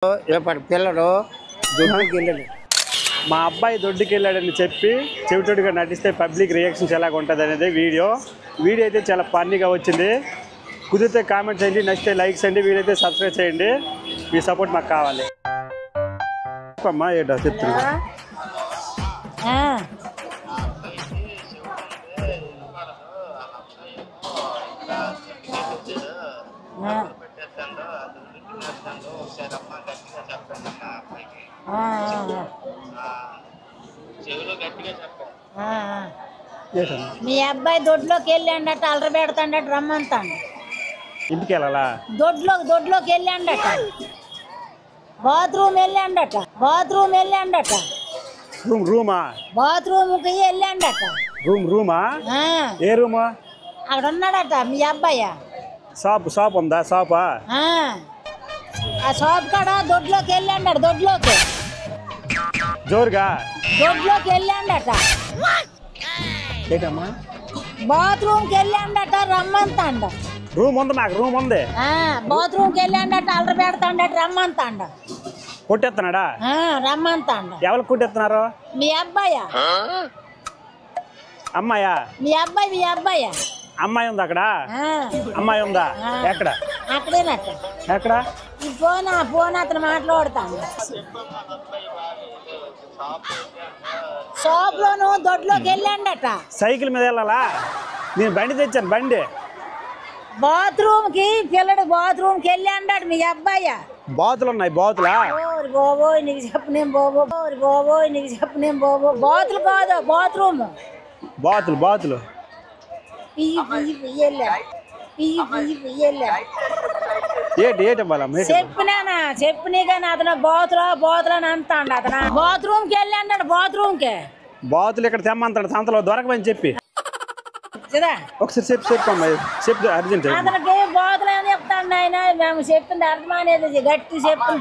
పిల్లడు దొడ్డుకి వెళ్ళాడు. మా అబ్బాయి దొడ్డుకి వెళ్ళాడని చెప్పి చెవిటోడిగా నటిస్తే పబ్లిక్ రియాక్షన్స్ ఎలాగ ఉంటుంది అనేది వీడియో అయితే చాలా ఫన్నీగా వచ్చింది. కుదిరితే కామెంట్ చేయండి, నచ్చితే లైక్స్ చేయండి, వీలైతే సబ్స్క్రైబ్ చేయండి. మీ సపోర్ట్ మాకు కావాలి. అమ్మా ఏటో చెప్తున్నా మీ అబ్బాయి దొడ్లోకి వెళ్ళాడట, అలర పెడతాడట, రమ్మంతాడు. ఇంటికి వెళ్ళాలా? దొడ్లోకి వెళ్ళాడట, బాత్రూమ్ వెళ్ళాడట. బాత్రూమ్కి వెళ్ళాడట. రూమా? ఏ రూమా? అక్కడ ఉన్నాడట మీ అబ్బాయి. షాప్ ఉందా? షాపా? ఆ షాప్ కాడ దొడ్లోకి వెళ్ళాడట. జోరుగా దొడ్లోకి వెళ్ళాడట. ఏంటమ్మా? బాత్రూమ్కి వెళ్ళాడట, రమ్మంతాండ. రూమ్ ఉంది, నాకు రూమ్ ఉంది. బాత్రూమ్కి వెళ్ళాడట, అలర పెడతాడట, రమ్మంతాండ. కొట్టేస్తున్నాడా? రమ్మంతాండ. ఎవరు కొట్టేస్తున్నారు? మీ అబ్బాయా? అమ్మాయా? మీ అబ్బాయి. అమ్మాయి ఉందా అక్కడ? అమ్మాయి ఉందా? ఎక్కడ? అక్కడేనట. ఎక్కడ? ఈ ఫోన్ అతను మాట్లాడతాను. షాప్ లోను దొడ్లోకి వెళ్ళాడట. సైకిల్ మీద వెళ్ళాలా? నేను బండి తెచ్చాను. బండి బాత్రూమ్కి పిల్లడు బాత్రూమ్కి వెళ్ళాడట మీ అబ్బాయి. బాతులు ఉన్నాయి. బాతులా? బాబోయ్ నీకు చెప్పనేం బాబో. బాతులు కాదు, బాత్రూమ్. బాతులు చెప్పినా కానీ అతను బాతులు అని అంటాడు. అతను బాత్రూమ్కి వెళ్ళాడు. బాతులు ఇక్కడ తెమ్మంటాడు సంతలో దొరకమని చెప్పి. ఒకసారి చెప్పు అర్జెంట్. అతనికి బాతులు అని చెప్తాడు ఆయన. మేము చెప్పింది అర్థమనేది గట్టి చెప్పు.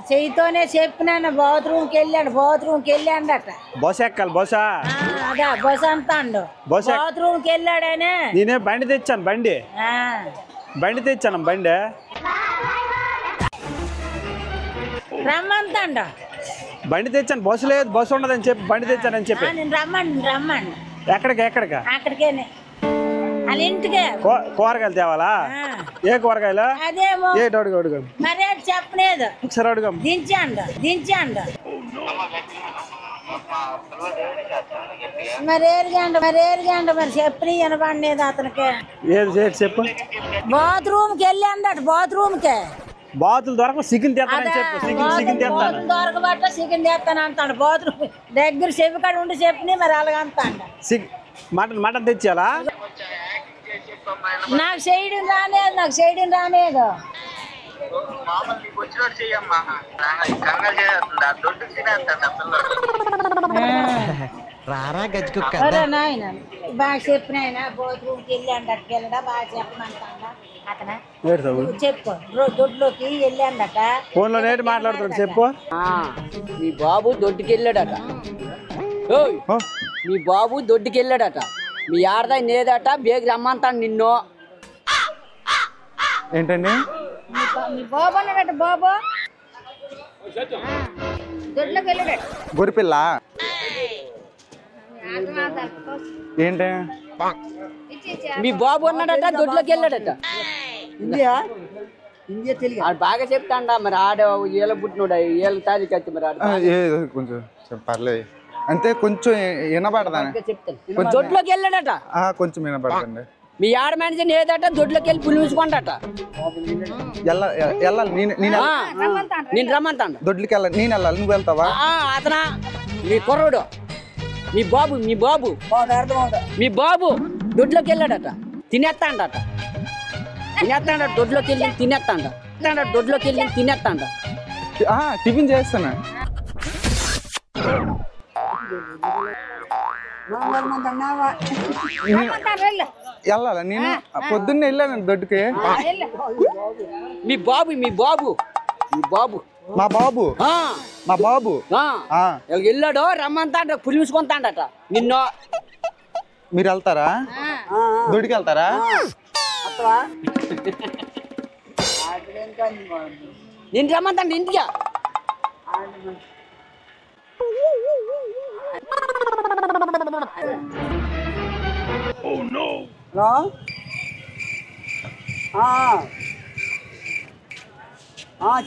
చెయ్యితోనే చెప్పినాను. బాత్రూమ్కి వెళ్ళాడట. బస్ ఎక్కాలి. బస్ అంటాడు. బాత్రూమ్కి వెళ్ళాడనే. నేనే బండి తెచ్చాను. బండి రమ్మంతాండు. బండి తెచ్చాను. బస్సు లేదు, బస్సు ఉండదని చెప్పి బండి తెచ్చానని చెప్పి. రమ్మండి. ఎక్కడికి? అక్కడికేనే, వాళ్ళ ఇంటికే. కూరగాయలు తేవాలా? ఏ కూరగాయలు? అదేమో అడుగు. మరే చెప్పలేదు. ఒకసారి అడుగు. దించండు. మరి చెప్పి వినపడలేదు అతనికి. చెప్పు. బాత్రూమ్కి వెళ్ళాడట. బాతులు దొరక చికెన్ తెస్తానని చెప్పు. చికెన్ దొరకబట్ట చికెన్ తెస్తాను అంటాడు. బాత్రూమ్ దగ్గర చెవి కాడ ఉండి చెప్పి మరి అలాగంతాడు. మటన్ తెచ్చేయాలా? నాకు చేయడం రాలేదు. నాయన బాగా చెప్పిన ఆయన బాత్రూమ్కి వెళ్ళాడట. బాగా చెప్పమంటాడా అతను? చెప్పు. దొడ్లోకి వెళ్ళాడట. ఫోన్ లో నేటి మాట్లాడుతున్నాడు. చెప్పు. మీ బాబు దొడ్డుకి వెళ్ళాడట. మీ ఆడదాయి నేదట. బేగి రమ్మంతాడు నిన్ను. ఏంటండి? మీ బాబు అన్నాడట. బాబు దొడ్లోకి వెళ్ళాడట. గొరిపిల్ల ఏంటి? మీ బాబు అన్నాడట, దొడ్లోకి వెళ్ళాడట. బాగా చెప్తాండా మరి. ఆడ ఏళ్ళ పుట్టినోడు ఏళ్ళ తాలి కత్తి మరి. కొంచెం పర్లేదు అంటే కొంచెం వినపడదా? చెప్తాను. దొడ్లోకి వెళ్ళాడట. కొంచెం వినపడదండి. మీ ఆడ మనిషిని ఏదట దొడ్లోకి వెళ్ళి పులిపించుకుంటాట. నేను రమ్మంటాను. దొడ్లకి వెళ్ళాలి. నేను వెళ్ళాలి. నువ్వు వెళ్తావా? అతనా మీ కుర్రుడు మీ బాబు దొడ్లోకి వెళ్ళాడట. తినేస్తాడట. దొడ్లోకి వెళ్ళి తినేస్తాడ. టిఫిన్ చేస్తాను. వెళ్ళాలా? నేను పొద్దున్నే వెళ్ళాను దొడ్డుకి. మీ బాబు మా బాబు మా బాబు వెళ్ళాడు. రమ్మంతా పులిమిసుకుంటాడట నిన్ను. మీరు వెళ్తారా? దొడ్డుకి వెళ్తారా? నేను రమ్మంటాను ఇంటికి.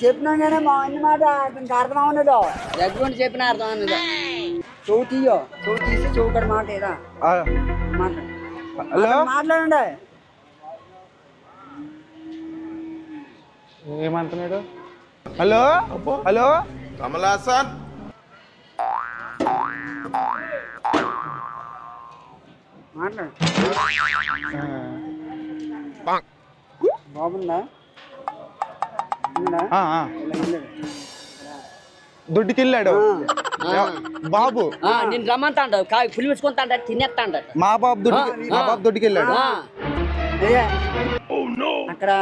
చెప్పినాం కానీ మా అన్ని మాట అతనికి అర్థం అవ్వలేదు. దగ్గర చెప్పిన అర్థం అన్నది. చెవు తీసి చెవు మాట ఏదా హలో మాట్లాడండి. ఏమంటున్నాడు? హలో హలో కమలాసన్ మాట్లాడు. బాగుందా? దొడ్డుకెళ్ళాడు బాబు. నేను రమ్మంటాడు పులి వేసుకుంటా తినేస్తాడు. మా బాబు దొడ్డుకెళ్ళాడు. అక్కడ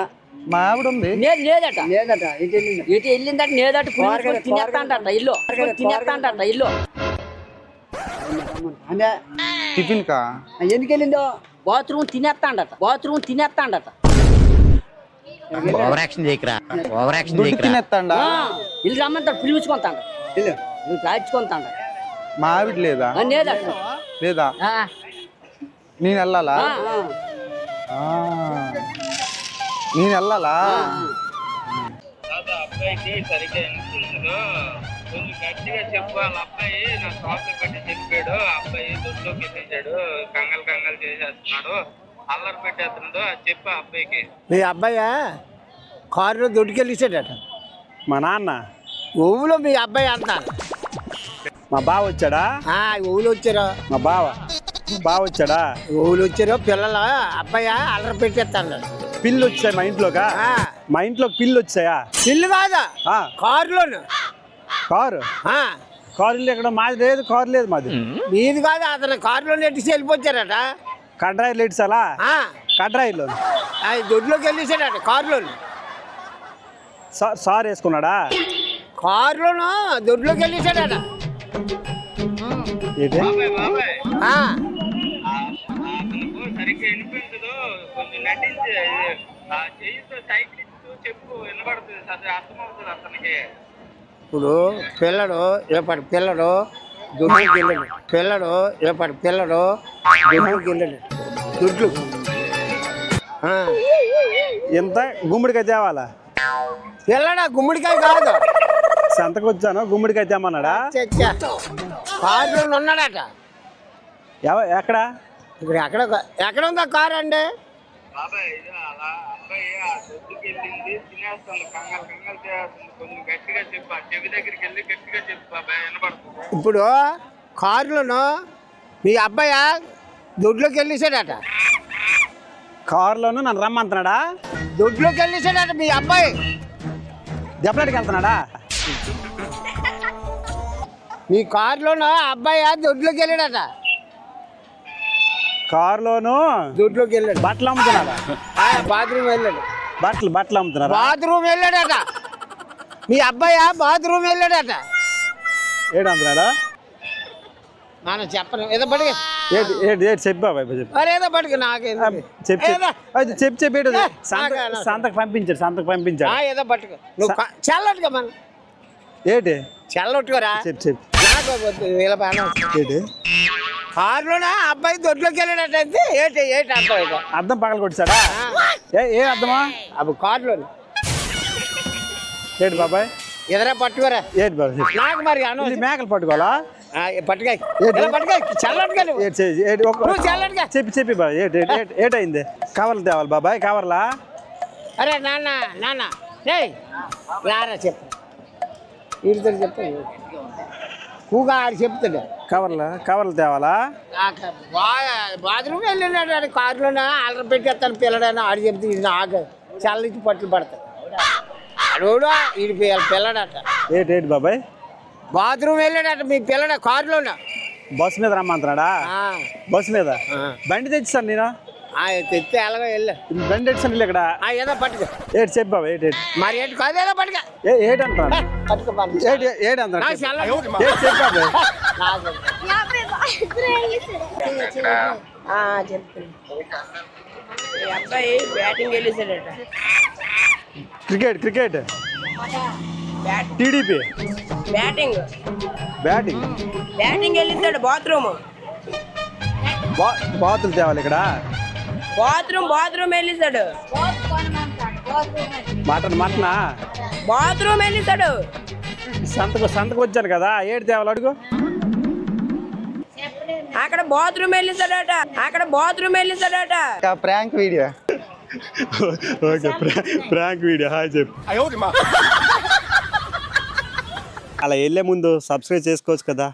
మా ఆవిడ ఉంది. లేదట లేదట ఇటు ఎటు వెళ్ళిందట లేదట పులి తినేస్తాడట ఇల్లు తినేస్తాడట ఇల్లు. అంటే టిఫిన్ కా ఎందుకు వెళ్ళిందో? బాత్రూమ్ తినేస్తాడట. దొడ్డు తినేస్తాడా? ఇల్లు రమ్మంటాడు పిలుచుకుంటాడు. నువ్వు కాచుకుంటాడు. మా ఆవిడ లేదా? లేదా నేను వెళ్ళాలా? నేను వెళ్ళాలా? అబ్బాయికి సరిగ్గా వినిపించదు, కొంచెం గట్టిగా చెప్పు. వాళ్ళ అబ్బాయి నా షాప్ పెట్టి చెప్పాడు, అబ్బాయి దొడ్లోకి వెళ్ళించాడు, కంగలు చేసేస్తున్నాడు, అల్లరి పెట్టేస్తున్నాడు, అది చెప్పు అబ్బాయికి. మీ అబ్బాయి కారులో దొడ్డుకెళ్ళిసాడట. మా నాన్న ఊళ్ళో మీ అబ్బాయి అంటారు. మా బావ వచ్చాడా? ఊళ్ళో వచ్చారో మా బావ వచ్చాడా? ఊళ్ళో వచ్చారో పిల్లలు అబ్బాయి అల్లరి పెట్టేస్తాడు. పిల్లు వచ్చాయి మా ఇంట్లోకా? మా ఇంట్లో పిల్లు వచ్చాయా? ఇల్లు కాదా కారులోను. కారు ఇల్లు ఎక్కడ? మాది లేదు, కారు లేదు మాది. మీది కాదు, అతను కారులో నెట్టిసి వెళ్ళిపోచ్చారట. కడ్రాయిలు ఎట్సాలా? కడ్రాయిలు దొడ్లోకి వెళ్ళేసాడట కారులోను. సార్ వేసుకున్నాడా? కారులోను దొడ్లోకి వెళ్ళేసాడట. ఏంటి? అతనుకు సరిగ్గా వినిపించదు, కొంచెం నటించి చేయితో సైకిల్ ఇస్తూ చెప్పు, వినబడుతుంది, అర్థమవుతుంది అతనికి. ఇప్పుడు పిల్లడు రేపటి పిల్లడు దొడ్లోకి వెళ్ళాడు. రేపటి పిల్లడు దొడ్లోకి వెళ్ళాడు. దొడ్లు ఎంత గుమ్మడికాయ తేవాలా? పిల్లడా గుమ్మడికాయ కాదు. సంతకు వచ్చాను, గుమ్మడికాయ తేమన్నాడా? కారులో ఉన్నాడట. ఎక్కడ? ఇక్కడ ఎక్కడ ఉందా కారు అండి? బాబాయ్ అలా అబ్బాయి ఆ దొడ్డుకి వెళ్ళింది, తినేస్తుంది, కంగలు చేస్తుంది, కొంచెం గట్టిగా చెప్పు, ఆ చెవి దగ్గరికి వెళ్ళి గట్టిగా చెప్పు బాబాయ్, వినబడుతుంది. ఇప్పుడు కారులోను మీ అబ్బాయి దొడ్లోకి వెళ్ళేసాడట. కారులోను నన్ను రమ్మంటున్నాడా? దొడ్లోకి వెళ్ళేసాడట మీ అబ్బాయి. దెబ్బలాడికి వెళ్తున్నాడా? మీ కారులోను అబ్బాయి దొడ్లోకి వెళ్ళాడట. కారులోను దొడ్లోకి వెళ్ళాడు. బట్టలు అమ్ముతున్నాడా? బాత్రూమ్ వెళ్ళాడు. బట్టలు అమ్ముతున్నారా? బాత్రూమ్ వెళ్ళాడట మీ అబ్బాయి. బాత్రూమ్ వెళ్ళాడట. ఏడు అమ్ముతున్నాడా? మనం చెప్పను ఏదో పడిగా. ఏంటి చెప్పు బాబాయ్, చెప్పు. మరి ఏదో పడిగా నాకేందో చెప్పు. సంతకు పంపించాడు. ఏదో పట్టుకో నువ్వు చల్లట్టుగా మనం ఏంటి చల్లట్టుకోరా. చెప్పు. నాకు ఇలా బాగా ఏంటి? కారులోనా అబ్బాయి దొడ్లోకి వెళ్ళాడట. ఏంటి అర్థం? అర్థం పగల కొట్టాడా? ఏ అర్థమా? అప్పుడు కారులోని ఏంటి బాబాయ్? ఎదరా పట్టుకోరా. ఏంటి బాబాయ్ చెప్పు. నాకు మరి మేకలు పట్టుకోవాలా? పట్టుకాయ చల్లట్టుగా చల్లట్టుగా చెప్పి బాబాయ్ ఏటైంది? కవర్లు తేవాలి బాబాయ్, కవర్లా? అరే నాన్న రారా చెప్పు. వీడితో చెప్పు కూగా ఆడి చెప్తాడు. కవర్లు తేవాలా? బాత్రూమ్ వెళ్ళినాడు కారులోనే అల్లరి పెట్టేస్తాను పిల్లడైనా ఆడి చెప్తే ఇది నాకు చల్లించి పట్లు పడతాడు. అడవుడు ఇది పిల్లడట. ఏంటి బాబాయ్? బాత్రూమ్ వెళ్ళాడట మీ పిల్లడ కారులోనే. బస్సు మీద రమ్మంటున్నాడా? బస్సు మీద బండి తెచ్చిస్తాను నేను. తెస్తే ఎలాగో వెళ్ళా బండి తెచ్చాను ఇక్కడ. ఏదో పట్టుకో. ఏంటి చెప్పు బాబా. ఏంటి మరి ఏంటి కాదు ఏదో పట్టుకో. ఏంటంటాడు? పట్టుకో ఏంటంటాడు? చెప్తున్నా అబ్బాయి బ్యాటింగ్ వెళ్ళేసాడట. Cricket cricket TDP batting batting batting వెళ్ళిస్తాడు బాత్రూమ్ బాతులు తేవాలి ఇక్కడ బాత్రూమ్ వెళ్ళిస్తాడు మటన్ మటనా బాత్రూమ్ వెళ్ళిస్తాడు సంతకు వచ్చాను కదా ఏడు తేవాలి అడుగు అక్కడ బాత్రూమ్ వెళ్ళిస్తాడట prank video. Okay prank video hi చెప్పు. అలా వెళ్ళే ముందు సబ్స్క్రైబ్ చేసుకోవచ్చు కదా.